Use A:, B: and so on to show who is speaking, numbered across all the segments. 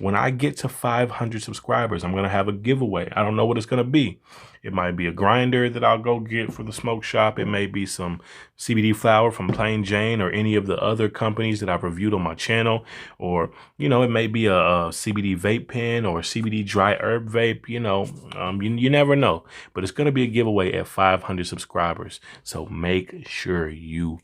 A: when I get to 500 subscribers, I'm going to have a giveaway. I don't know what it's going to be. It might be a grinder that I'll go get for the smoke shop. It may be some CBD flower from Plain Jane or any of the other companies that I've reviewed on my channel. Or, you know, it may be a CBD vape pen or a CBD dry herb vape. You know, you never know. But it's going to be a giveaway at 500 subscribers. So make sure you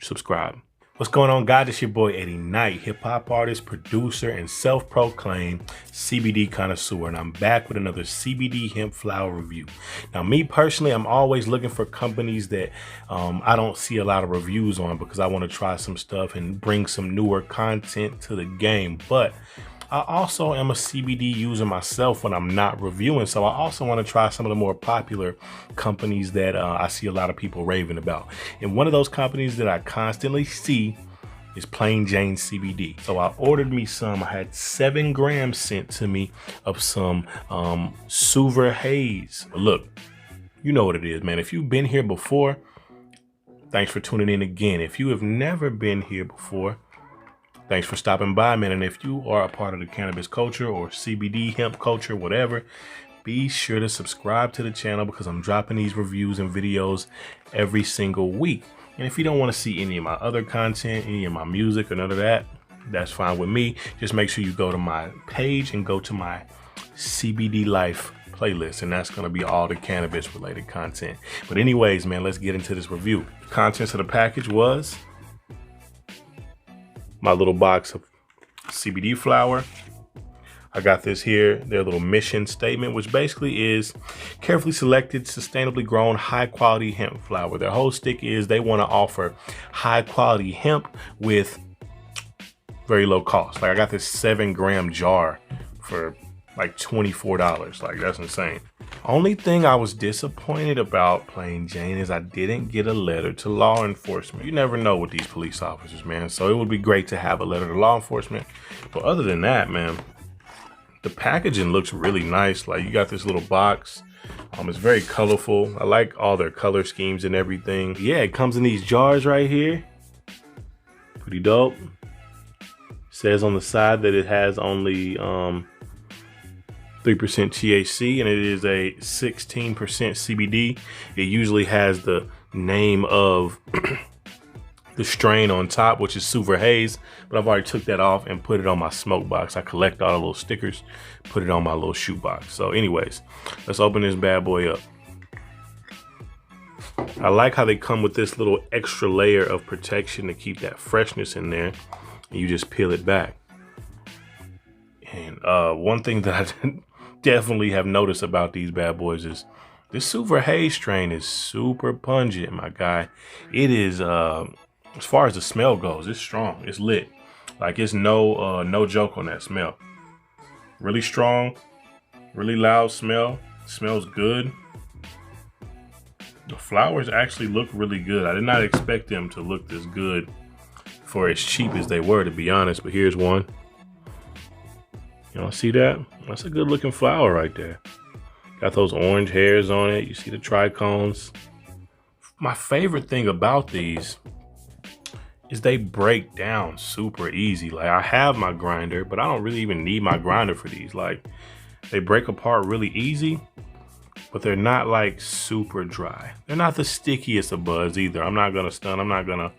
A: subscribe. What's going on, guys? It's your boy Eddie Knight, hip-hop artist, producer, and self-proclaimed CBD connoisseur, and I'm back with another CBD hemp flower review. Now, me personally, I'm always looking for companies that I don't see a lot of reviews on because I want to try some stuff and bring some newer content to the game. But I also am a CBD user myself when I'm not reviewing, so I also want to try some of the more popular companies that I see a lot of people raving about. And one of those companies that I constantly see is Plain Jane CBD. So I ordered me some. I had 7 grams sent to me of some Suver Haze. Look, you know what it is, man. If you've been here before, thanks for tuning in again. If you have never been here before, thanks for stopping by, man. And if you are a part of the cannabis culture or CBD hemp culture, whatever, be sure to subscribe to the channel because I'm dropping these reviews and videos every single week. And if you don't want to see any of my other content, any of my music or none of that, that's fine with me. Just make sure you go to my page and go to my CBD Life playlist, and that's going to be all the cannabis related content. But anyways, man, let's get into this review. Contents of the package was my little box of CBD flower. I got this here, their little mission statement, which basically is carefully selected, sustainably grown, high quality hemp flower. Their whole stick is they want to offer high quality hemp with very low cost. Like I got this 7-gram jar for like $24. Like that's insane. Only thing I was disappointed about Plain Jane is I didn't get a letter to law enforcement. You never know with these police officers, man. So it would be great to have a letter to law enforcement. But other than that, man, the packaging looks really nice. Like you got this little box. It's very colorful. I like all their color schemes and everything. Yeah, it comes in these jars right here. Pretty dope. Says on the side that it has only 3% THC and it is a 16% CBD. It usually has the name of the strain on top, which is Suver Haze, but I've already took that off and put it on my smoke box. I collect all the little stickers, put it on my little shoe box. So anyways, let's open this bad boy up. I like how they come with this little extra layer of protection to keep that freshness in there. And you just peel it back. And one thing that I definitely have noticed about these bad boys is this Suver Haze strain is super pungent, my guy. It is, as far as the smell goes, it's strong, it's lit. Like it's no joke on that smell. Really strong, really loud smell, smells good. The flowers actually look really good. I did not expect them to look this good for as cheap as they were, to be honest, but here's one. Y'all see that? That's a good looking flower right there. Got those orange hairs on it. You see the trichomes. My favorite thing about these is they break down super easy. Like I have my grinder, but I don't really even need my grinder for these. Like they break apart really easy, but they're not like super dry. They're not the stickiest of buds either. I'm not gonna stun. I'm not gonna,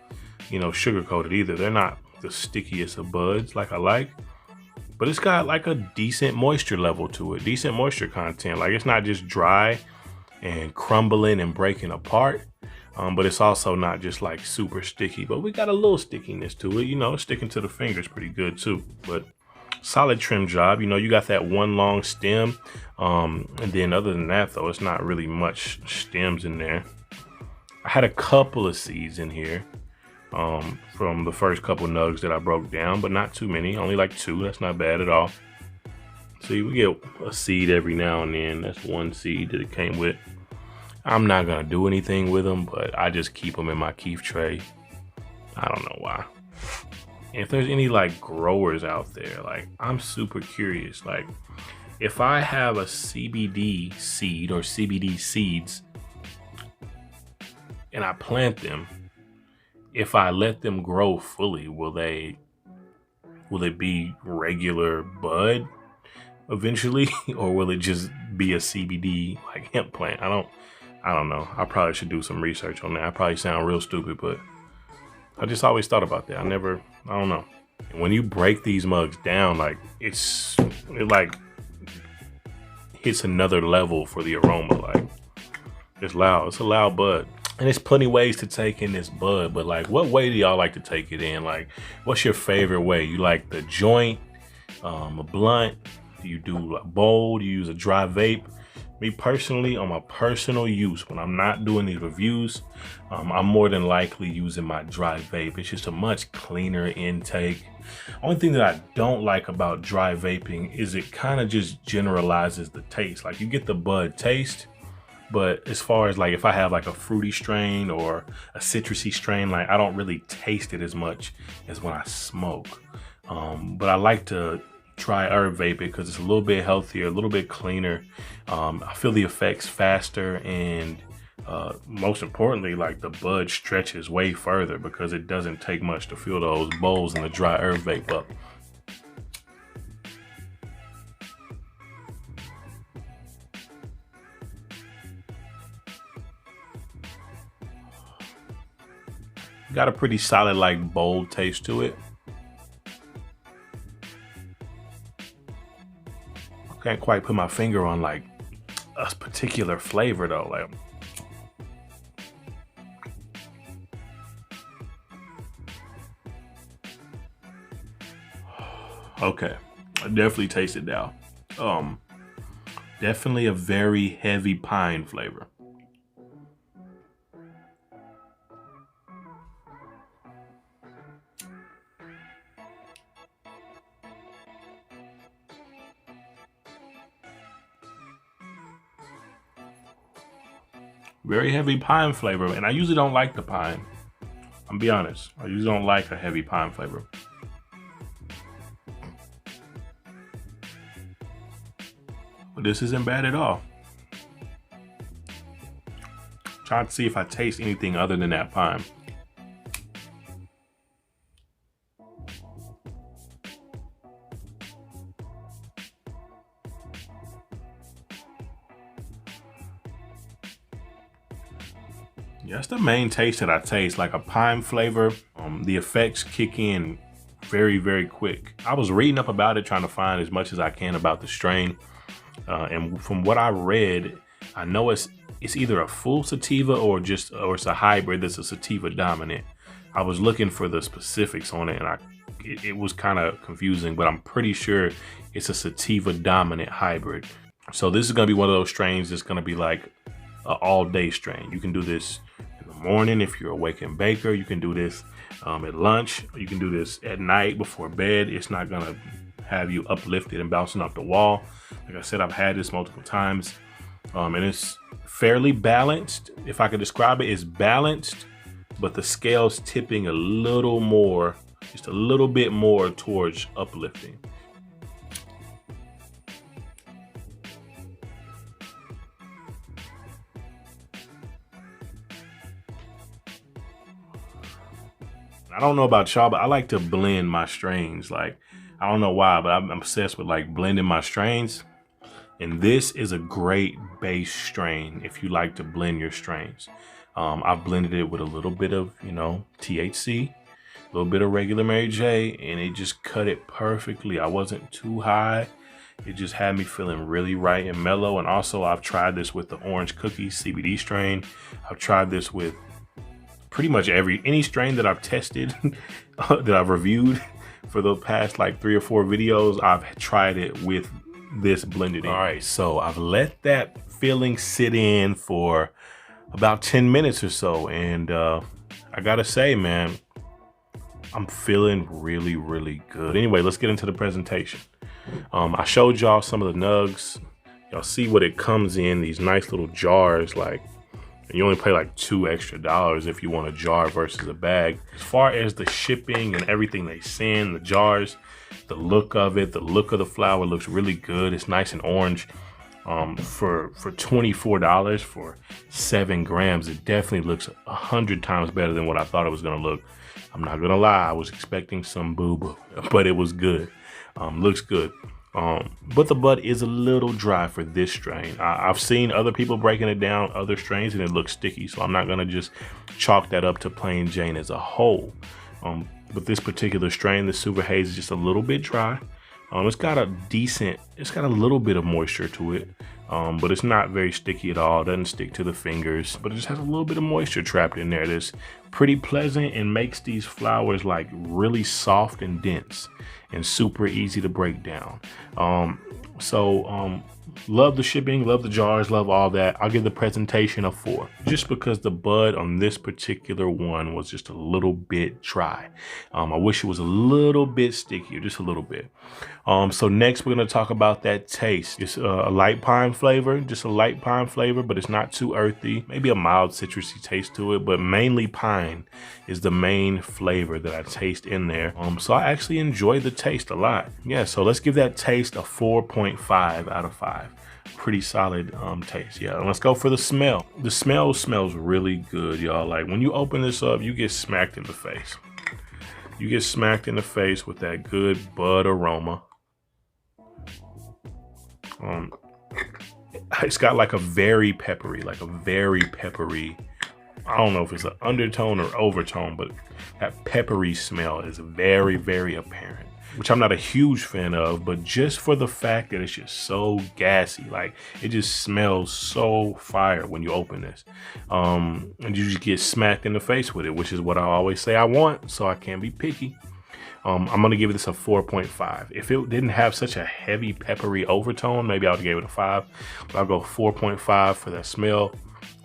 A: you know, sugarcoat it either. They're not the stickiest of buds like I like. But it's got like a decent moisture level to it, decent moisture content. Like it's not just dry and crumbling and breaking apart, but it's also not just like super sticky. But we got a little stickiness to it, you know, sticking to the fingers pretty good too. But solid trim job, you know, you got that one long stem. And then other than that though, it's not really much stems in there. I had a couple of seeds in here. From the first couple nugs that I broke down, but not too many, only like 2. That's not bad at all. See, we get a seed every now and then. That's one seed that it came with. I'm not gonna do anything with them, but I just keep them in my keef tray. I don't know why. And if there's any like growers out there, like I'm super curious. Like if I have a CBD seed or CBD seeds and I plant them, if I let them grow fully, will they Will it be regular bud eventually, or will it just be a CBD like hemp plant? I don't know. I probably should do some research on that. I probably sound real stupid, but I just always thought about that. I don't know. And when you break these mugs down, like it like hits another level for the aroma. Like it's loud. It's a loud bud. And there's plenty ways to take in this bud, but like what way do y'all like to take it in? Like what's your favorite way? You like the joint, a blunt? Do you do a bowl? Do you use a dry vape? Me personally, on my personal use, when I'm not doing these reviews, I'm more than likely using my dry vape. It's just a much cleaner intake. Only thing that I don't like about dry vaping is it kind of just generalizes the taste. Like you get the bud taste, but as far as like if I have like a fruity strain or a citrusy strain, like I don't really taste it as much as when I smoke. But I like to try herb vape because it's a little bit healthier, a little bit cleaner. I feel the effects faster, and most importantly, like the bud stretches way further because it doesn't take much to fill those bowls in the dry herb vape up. Got a pretty solid, like bold taste to it. Can't quite put my finger on like a particular flavor though. Like okay, I definitely taste it now. Definitely a very heavy pine flavor. Very heavy pine flavor, and I usually don't like the pine. I'm be honest, I usually don't like a heavy pine flavor. But this isn't bad at all. Trying to see if I taste anything other than that pine. Yeah, that's the main taste that I taste, like a pine flavor. The effects kick in very, very quick. I was reading up about it, trying to find as much as I can about the strain. And from what I read, I know it's either a full sativa or it's a hybrid that's a sativa dominant. I was looking for the specifics on it, and it was kind of confusing, but I'm pretty sure it's a sativa dominant hybrid. So this is gonna be one of those strains that's gonna be like an all-day strain. You can do this in the morning if you're a wake and baker. You can do this at lunch. You can do this at night before bed. It's not gonna have you uplifted and bouncing off the wall. Like I said, I've had this multiple times, and it's fairly balanced. If I could describe it, it's balanced, but the scale's tipping a little more, just a little bit more towards uplifting. I don't know about y'all, but I like to blend my strains. Like, I don't know why, but I'm obsessed with like blending my strains. And this is a great base strain if you like to blend your strains. I've blended it with a little bit of, THC, a little bit of regular Mary J, and it just cut it perfectly. I wasn't too high. It just had me feeling really right and mellow. And also I've tried this with the Orange Cookie CBD strain. I've tried this with pretty much any strain that I've tested, that I've reviewed for the past like 3 or 4 videos. I've tried it with this blended in. All right, so I've let that feeling sit in for about 10 minutes or so. And I gotta say, man, I'm feeling really, really good. Anyway, let's get into the presentation. I showed y'all some of the nugs. Y'all see what it comes in, these nice little jars. Like, you only pay like $2 extra if you want a jar versus a bag. As far as the shipping and everything they send, the jars, the look of it, the look of the flower looks really good. It's nice and orange. For $24 for 7 grams, it definitely looks 100 times better than what I thought it was gonna look. I'm not gonna lie, I was expecting some boo-boo, but it was good. Looks good. But the bud is a little dry for this strain. I've seen other people breaking it down, other strains, and it looks sticky. So I'm not gonna just chalk that up to plain Jane as a whole. But this particular strain, the Suver Haze, is just a little bit dry. It's got a little bit of moisture to it, but it's not very sticky at all. It doesn't stick to the fingers, but it just has a little bit of moisture trapped in there that's pretty pleasant and makes these flowers like really soft and dense and super easy to break down. Love the shipping, love the jars, love all that. I'll give the presentation a 4, just because the bud on this particular one was just a little bit dry. I wish it was a little bit stickier, just a little bit. So next we're gonna talk about that taste. It's a light pine flavor, just a light pine flavor, but it's not too earthy. Maybe a mild citrusy taste to it, but mainly pine is the main flavor that I taste in there. So I actually enjoy the taste a lot. Yeah, so let's give that taste a 4.5 out of 5. Pretty solid taste. Yeah, and let's go for the smell. The smell smells really good, y'all. Like when you open this up, you get smacked in the face. You get smacked in the face with that good bud aroma. It's got like a very peppery, I don't know if it's an undertone or overtone, but that peppery smell is very, very apparent, which I'm not a huge fan of, but just for the fact that it's just so gassy, like it just smells so fire when you open this. And you just get smacked in the face with it, which is what I always say I want, so I can't be picky. I'm gonna give this a 4.5. If it didn't have such a heavy peppery overtone, maybe I would give it a 5, but I'll go 4.5 for that smell.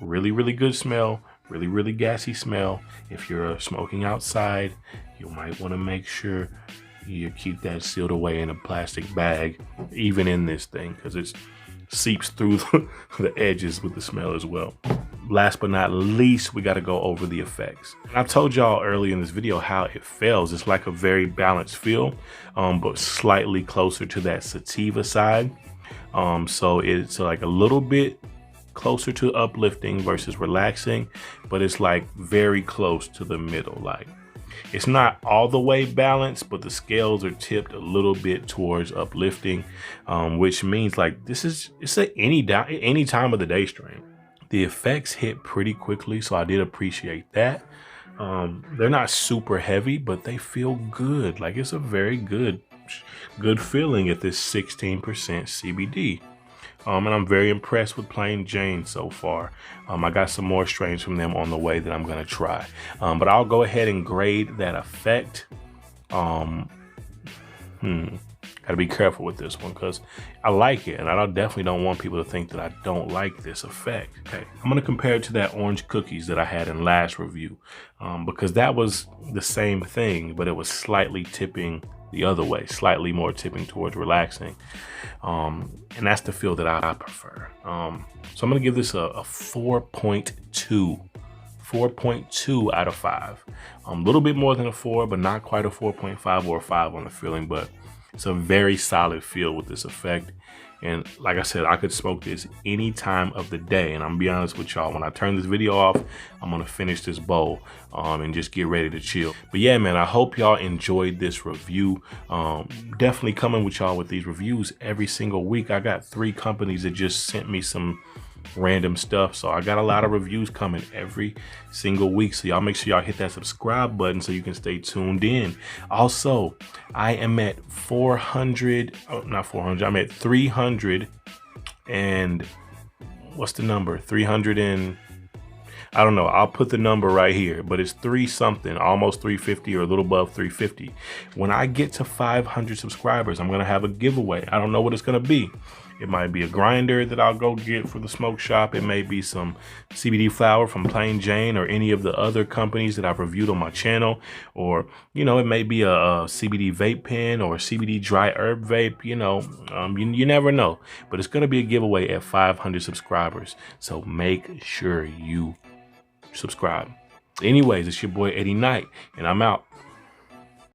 A: Really, really good smell, really, really gassy smell. If you're smoking outside, you might wanna make sure you keep that sealed away in a plastic bag, even in this thing, because it seeps through the edges with the smell as well. Last but not least, we got to go over the effects. And I told y'all earlier in this video how it feels. It's like a very balanced feel, but slightly closer to that sativa side. So it's like a little bit closer to uplifting versus relaxing, but it's like very close to the middle. Like it's not all the way balanced, but the scales are tipped a little bit towards uplifting, which means like it's any time of the day strain. The effects hit pretty quickly, so I did appreciate that. They're not super heavy, but they feel good. Like it's a very good feeling at this 16% CBD. And I'm very impressed with Plain Jane so far. I got some more strains from them on the way that I'm gonna try. But I'll go ahead and grade that effect. Gotta be careful with this one because I like it, and I definitely don't want people to think that I don't like this effect. Okay, I'm gonna compare it to that orange cookies that I had in last review, because that was the same thing, but it was slightly tipping the other way, slightly more tipping towards relaxing. And that's the feel that I prefer. So I'm gonna give this a 4.2. 4.2 out of 5. A little bit more than a 4, but not quite a 4.5 or a 5 on the feeling, but it's a very solid feel with this effect. And like I said, I could smoke this any time of the day. And I'm gonna be honest with y'all, when I turn this video off, I'm gonna finish this bowl and just get ready to chill. But yeah, man, I hope y'all enjoyed this review. Definitely coming with y'all with these reviews every single week. I got 3 companies that just sent me some random stuff, so I got a lot of reviews coming every single week, so y'all make sure y'all hit that subscribe button so you can stay tuned in. Also, I am at 300 and what's the number? 300 and I don't know, I'll put the number right here, but it's 3 something, almost 350 or a little above 350. When I get to 500 subscribers, I'm gonna have a giveaway. I don't know what it's gonna be. It might be a grinder that I'll go get for the smoke shop. It may be some CBD flower from Plain Jane or any of the other companies that I've reviewed on my channel. Or, you know, it may be a CBD vape pen or a CBD dry herb vape, you know, you never know. But it's gonna be a giveaway at 500 subscribers. So make sure you subscribe. Anyways, it's your boy Eddie Night, and I'm out.